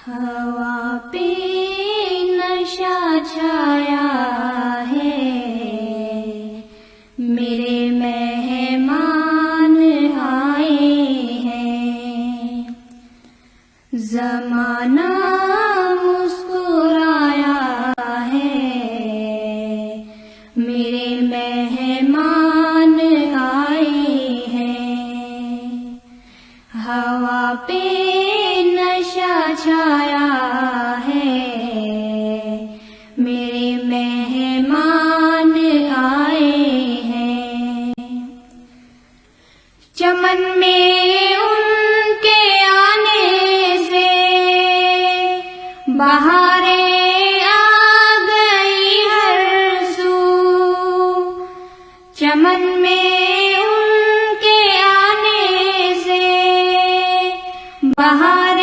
ہوا پہ نشہ چھایا ہے، میرے مہمان آئے ہیں، زمانہ مسکرایا ہے، میرے مہمان آئے ہیں، ہوا پہ نشہ چھایا ہے، میرے مہمان آئے ہیں، چمن میں ان کے آنے سے بہاریں آ گئی ہر سو، چمن میں ان کے آنے سے بہاریں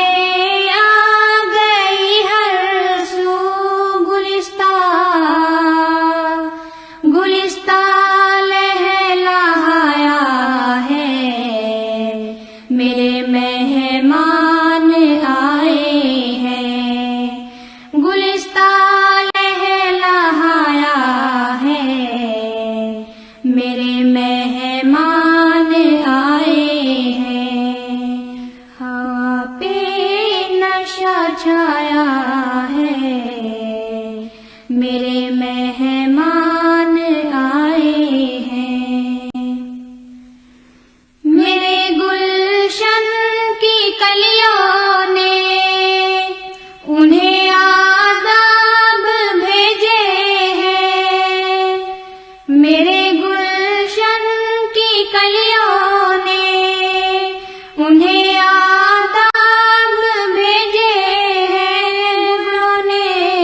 میرے مہمان آئے ہیں، گلستان لہلایا ہے، میرے مہمان آئے ہیں، ہوا پہ نشہ چھایا ہے، میرے مہمان آئے ہیں، میرے گلشن کی کلیوں نے انہیں آداب بھیجے ہیں، میرے گلشن کی کلیوں نے انہیں آداب بھیجے ہیں،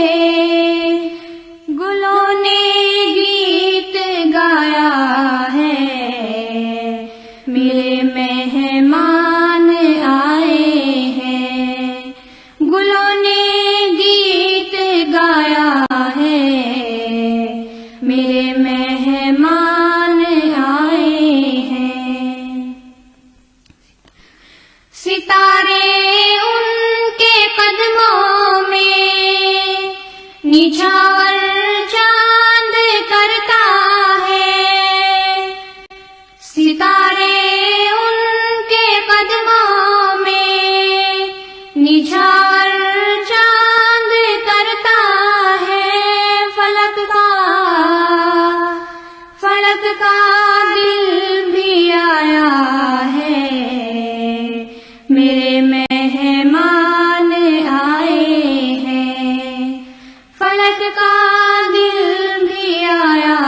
گلوں نے گیت گایا ہے، میرے مہمان آئے ہیں، گلوں نے گیت گایا ہے، میرے مہمان آئے ہیں، ستارے ان کے قدموں میں نچھاور چاند کرتا ہے، ستارے ان کے قدموں میں نچھاور چاند کرتا ہے، فلک کا دل بھی آیا ہے، میرے مہمان آئے ہیں، فلک کا دل بھی آیا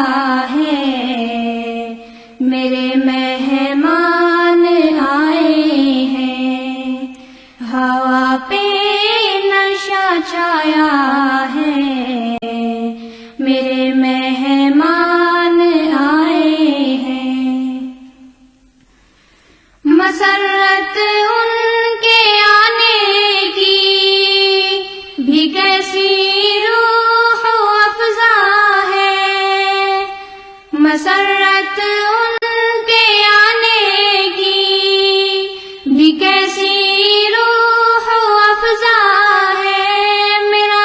ہے، میرے مہمان آئے ہیں، ہوا پہ نشہ چھایا ہے، میرے مہمان آئے ہیں، مسرت ان کے آنے کی بھی کیسی روح افزا ہے، مسرت ان کے آنے کی بھی کیسی روح افزا ہے، میرا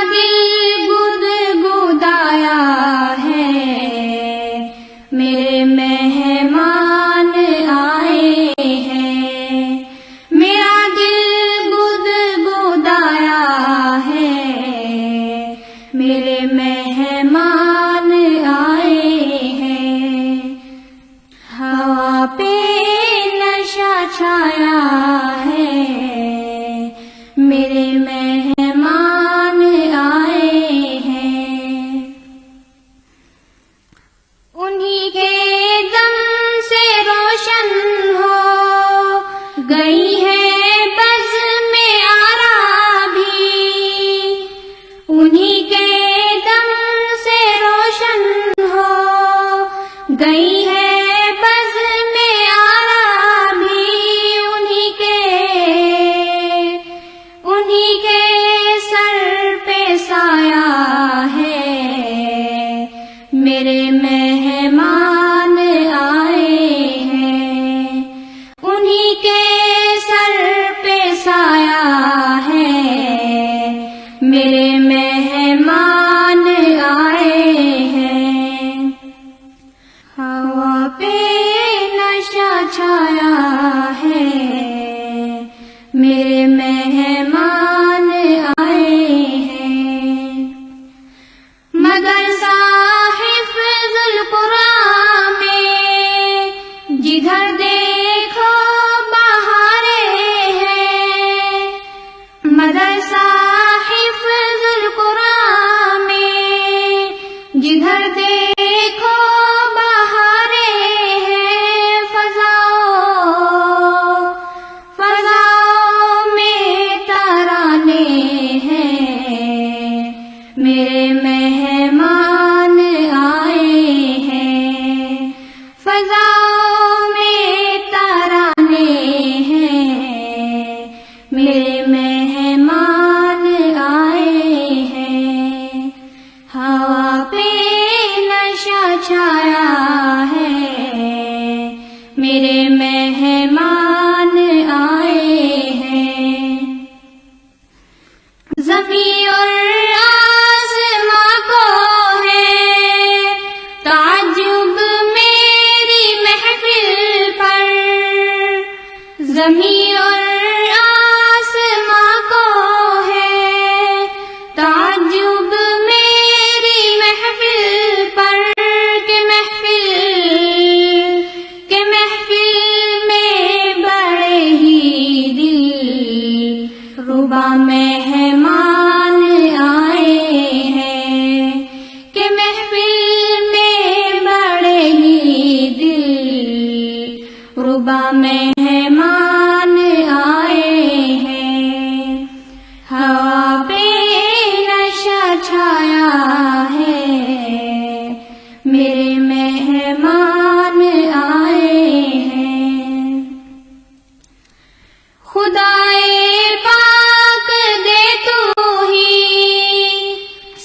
دل گدگدایا ہے، میرے مہمان آئے ہیں، میرا دل گدگدایا ہے، میرے مہمان آئے ہیں، ہوا پہ نشہ چھایا ہے، میرے مہمان آئے ہیں، انہی کے دم سے روشن ہو گئی ہے بزم آرا بھی، انہی کے دم سے روشن ہو گئی ہے بزم آرا بھی، انہی کے سر پہ سایہ ہے، میرے مہمان آئے ہیں، انہی کے سر چھایا ہے، میرے مہمان آئے ہیں۔ مدرسہ حفظ القرآن میں جدھر دیکھو بہاریں ہیں، مدرسہ حفظ القرآن میں جدھر دیکھو بہاریں ہیں۔ فضاؤں میں ترانے ہیں، میرے مہمان آئے ہیں۔ فضاؤں میں ترانے ہیں، میرے مہمان آئے ہیں۔ ہوا پہ نشہ چھایا ہے، میرے مہمان آئے ہیں۔ زمین اور آسماں کو ہے تعجب میری محفل پر، زمین اور آسماں کو ہے تعجب میری محفل پر، کہ محفل میں بڑے ہی دل ربا مہمان آئے ہیں، کہ محفل میں بڑے ہی دل ربا مہمان آئے ہیں۔ ہوا پہ نشہ چھایا ہے، میرے مہمان آئے ہیں۔ خدائے پاک دے تو ہی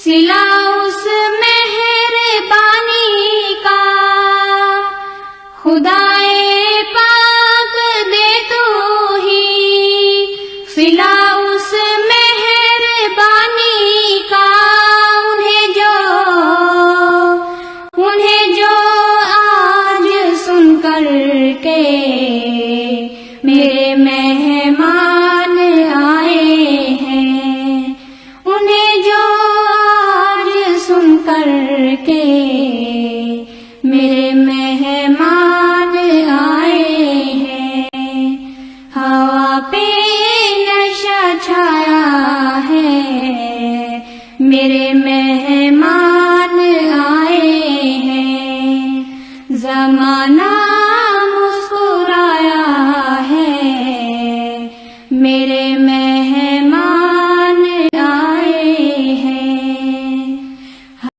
صلہ اس مہربانی کا، خدائے پاک دے تو ہی صلہ اس مہربانی کا، انہیں جو آج سن کر کے میرے مہمان آئے ہیں، انہیں جو آج سن کر کے میرے مہمان آئے ہیں۔ ہوا پہ نشہ چھایا ہے، میرے مہمان آئے ہیں۔ زمانہ مسکرایا ہے، میرے مہمان